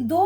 2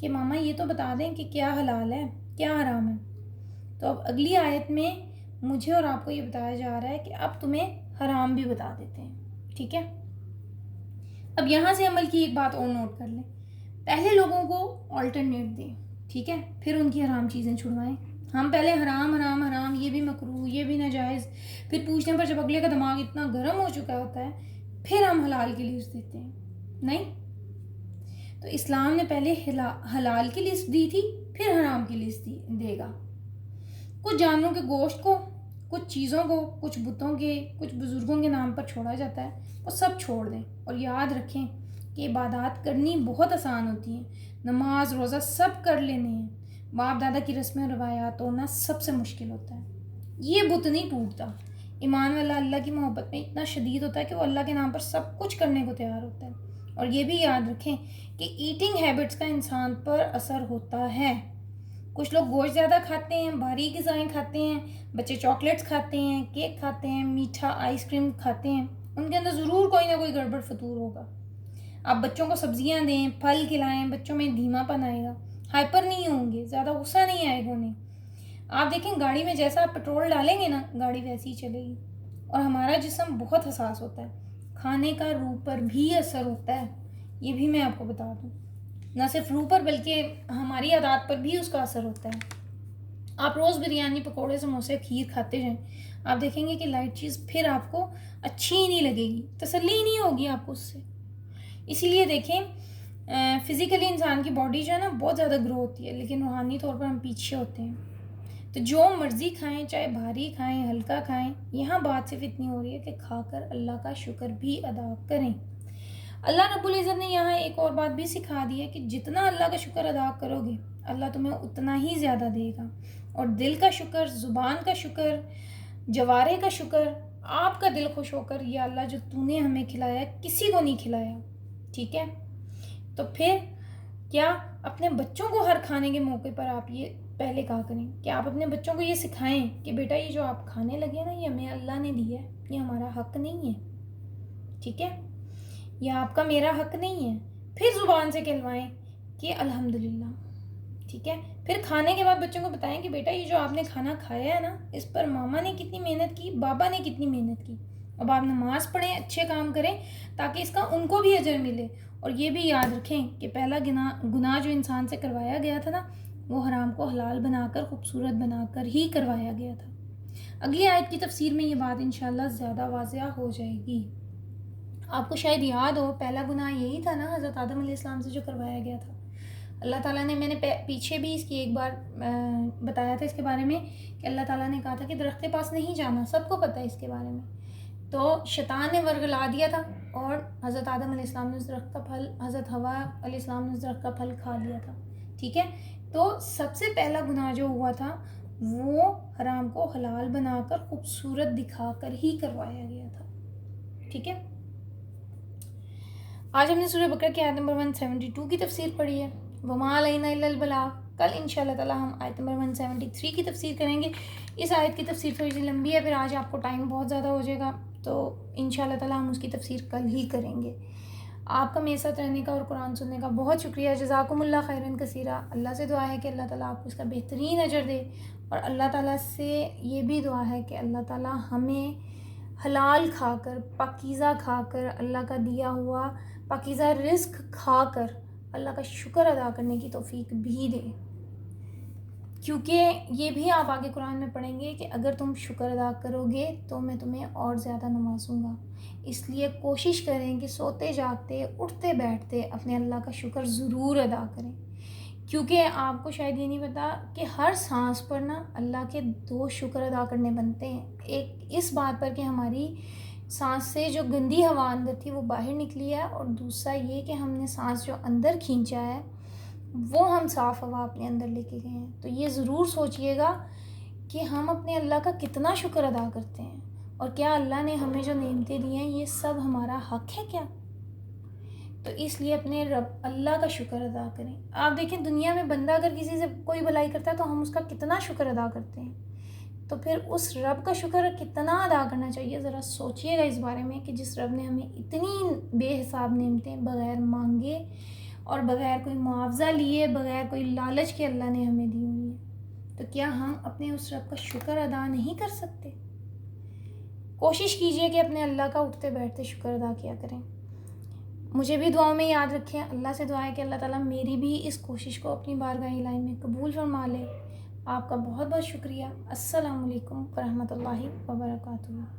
کہ ماما یہ تو بتا دیں کہ کیا حلال ہے کیا حرام ہے. تو اب اگلی آیت میں مجھے اور آپ کو یہ بتایا جا رہا ہے کہ اب تمہیں حرام بھی بتا دیتے ہیں. ٹھیک ہے. اب یہاں سے عمل کی ایک بات اور نوٹ کر لیں. پہلے لوگوں کو آلٹرنیٹ دیں, ٹھیک ہے, پھر ان کی حرام چیزیں چھڑوائیں. ہم پہلے حرام حرام حرام, یہ بھی مکروہ, یہ بھی ناجائز, پھر پوچھنے پر جب اگلے کا دماغ اتنا گرم ہو چکا ہوتا ہے پھر ہم حلال کی لسٹ دیتے ہیں. نہیں, تو اسلام نے پہلے حلال کی لسٹ دی تھی, پھر حرام کی لسٹ دے گا. کچھ جانوروں کے گوشت کو, کچھ چیزوں کو, کچھ بتوں کے, کچھ بزرگوں کے نام پر چھوڑا جاتا ہے, وہ سب چھوڑ دیں. اور یاد رکھیں کہ عبادات کرنی بہت آسان ہوتی ہیں. نماز روزہ سب کر لینے ہیں. باپ دادا کی رسمیں و روایات توڑنا سب سے مشکل ہوتا ہے. یہ بت نہیں ٹوٹتا. ایمان والا اللہ کی محبت میں اتنا شدید ہوتا ہے کہ وہ اللہ کے نام پر سب کچھ کرنے کو تیار ہوتا ہے. اور یہ بھی یاد رکھیں کہ ایٹنگ ہیبٹس کا انسان پر اثر ہوتا ہے. کچھ لوگ گوشت زیادہ کھاتے ہیں, بھاری غذائیں کھاتے ہیں, بچے چاکلیٹس کھاتے ہیں, کیک کھاتے ہیں, میٹھا آئس کریم کھاتے ہیں, ان کے اندر ضرور کوئی نہ کوئی گڑبڑ فطور ہوگا. آپ بچوں کو سبزیاں دیں, پھل کھلائیں, بچوں میں دھیما پن آئے گا, ہائپر نہیں ہوں گے, زیادہ غصہ نہیں آئے گا انہیں. آپ دیکھیں گاڑی میں جیسا آپ پیٹرول ڈالیں گے نا, گاڑی ویسی ہی چلے گی. اور ہمارا جسم بہت حساس ہوتا ہے, کھانے کا روح پر بھی اثر ہوتا ہے, یہ بھی میں آپ کو بتا دوں. نہ صرف روح پر بلکہ ہماری عادات پر بھی اس کا اثر ہوتا ہے. آپ روز بریانی, پکوڑے, سموسے, کھیر کھاتے جائیں, آپ دیکھیں گے کہ لائٹ چیز پھر آپ کو اچھی ہی نہیں لگے گی, تسلی ہی نہیں ہوگی آپ کو اس سے. اسی لیے دیکھیں فزیکلی انسان کی باڈی جو ہے نا بہت زیادہ گرو ہوتی ہے, لیکن روحانی طور پر ہم پیچھے ہوتے ہیں. تو جو مرضی کھائیں, چاہے بھاری کھائیں, ہلکا کھائیں, یہاں بات صرف اتنی ہو رہی ہے کہ کھا کر اللہ کا شکر بھی ادا کریں. اللہ رب العزت نے یہاں ایک اور بات بھی سکھا دی ہے کہ جتنا اللہ کا شکر ادا کرو گے اللہ تمہیں اتنا ہی زیادہ دے گا. اور دل کا شکر, زبان کا شکر, جوارے کا شکر, آپ کا دل خوش ہو کر یا اللہ جو تو نے ہمیں کھلایا کسی کو نہیں کھلایا. ٹھیک ہے. تو پھر کیا اپنے بچوں کو ہر کھانے کے موقع پر آپ یہ پہلے کہا کریں کہ آپ اپنے بچوں کو یہ سکھائیں کہ بیٹا یہ جو آپ کھانے لگے نا یہ ہمیں اللہ نے دیا ہے, یہ ہمارا حق نہیں ہے. ٹھیک ہے, یہ آپ کا میرا حق نہیں ہے. پھر زبان سے کہلوائیں کہ الحمدللہ. ٹھیک ہے. پھر کھانے کے بعد بچوں کو بتائیں کہ بیٹا یہ جو آپ نے کھانا کھایا ہے نا اس پر ماما نے کتنی محنت کی, بابا نے کتنی محنت کی. اب آپ نماز پڑھیں, اچھے کام کریں تاکہ اس کا ان کو بھی اجر ملے. اور یہ بھی یاد رکھیں کہ پہلا گناہ جو انسان سے کروایا گیا تھا نا وہ حرام کو حلال بنا کر, خوبصورت بنا کر ہی کروایا گیا تھا. اگلی آیت کی تفسیر میں یہ بات انشاءاللہ زیادہ واضح ہو جائے گی. آپ کو شاید یاد ہو پہلا گناہ یہی تھا نا حضرت آدم علیہ السلام سے جو کروایا گیا تھا. اللہ تعالیٰ نے, میں نے پیچھے بھی اس کی ایک بار بتایا تھا اس کے بارے میں کہ اللہ تعالیٰ نے کہا تھا کہ درخت کے پاس نہیں جانا, سب کو پتہ ہے اس کے بارے میں. تو شیطان نے ورگلا دیا تھا اور حضرت آدم علیہ السلام نے اس درخت کا پھل, حضرت حوا علیہ السلام نے اس درخت کا پھل کھا لیا تھا. ٹھیک ہے. تو سب سے پہلا گناہ جو ہوا تھا وہ حرام کو حلال بنا کر خوبصورت دکھا کر ہی کروایا گیا تھا. ٹھیک ہے. آج ہم نے سورہ بقرہ کی آیت نمبر 172 کی تفسیر پڑھی ہے. وما علینا الا البلاغ. کل انشاءاللہ تعالی ہم آیت نمبر 173 کی تفسیر کریں گے. اس آیت کی تفسیر تھوڑی سی لمبی ہے, پھر آج آپ کو ٹائم بہت زیادہ ہو جائے گا, تو انشاءاللہ تعالی ہم اس کی تفسیر کل ہی کریں گے. آپ کا میرے ساتھ رہنے کا اور قرآن سننے کا بہت شکریہ. جزاکم اللہ خیرن کثیرہ. اللہ سے دعا ہے کہ اللہ تعالیٰ آپ کو اس کا بہترین اجر دے, اور اللہ تعالیٰ سے یہ بھی دعا ہے کہ اللہ تعالیٰ ہمیں حلال کھا کر, پاکیزہ کھا کر, اللہ کا دیا ہوا پاکیزہ رزق کھا کر اللہ کا شکر ادا کرنے کی توفیق بھی دے. کیونکہ یہ بھی آپ آگے قرآن میں پڑھیں گے کہ اگر تم شکر ادا کرو گے تو میں تمہیں اور زیادہ نوازوں گا. اس لیے کوشش کریں کہ سوتے جاگتے, اٹھتے بیٹھتے اپنے اللہ کا شکر ضرور ادا کریں. کیونکہ آپ کو شاید یہ نہیں پتا کہ ہر سانس پر نا اللہ کے 2 شکر ادا کرنے بنتے ہیں. ایک اس بات پر کہ ہماری سانس سے جو گندی ہوا اندر تھی وہ باہر نکلی ہے, اور دوسرا یہ کہ ہم نے سانس جو اندر کھینچا ہے وہ ہم صاف ہوا اپنے اندر لے کے گئے ہیں. تو یہ ضرور سوچئے گا کہ ہم اپنے اللہ کا کتنا شکر ادا کرتے ہیں, اور کیا اللہ نے ہمیں جو نعمتیں دی ہیں یہ سب ہمارا حق ہے کیا. تو اس لیے اپنے رب اللہ کا شکر ادا کریں. آپ دیکھیں دنیا میں بندہ اگر کسی سے کوئی بھلائی کرتا ہے تو ہم اس کا کتنا شکر ادا کرتے ہیں, تو پھر اس رب کا شکر کتنا ادا کرنا چاہیے. ذرا سوچئے گا اس بارے میں کہ جس رب نے ہمیں اتنی بے حساب نعمتیں بغیر مانگے اور بغیر کوئی معاوضہ لیے، بغیر کوئی لالچ کے اللہ نے ہمیں دی ہوئی ہیں، تو کیا ہم اپنے اس رب کا شکر ادا نہیں کر سکتے؟ کوشش کیجئے کہ اپنے اللہ کا اٹھتے بیٹھتے شکر ادا کیا کریں۔ مجھے بھی دعاؤں میں یاد رکھیں، اللہ سے دعا ہے کہ اللہ تعالیٰ میری بھی اس کوشش کو اپنی بارگاہ الہی میں قبول فرما لے۔ آپ کا بہت بہت شکریہ۔ السلام علیکم ورحمۃ اللہ وبرکاتہ۔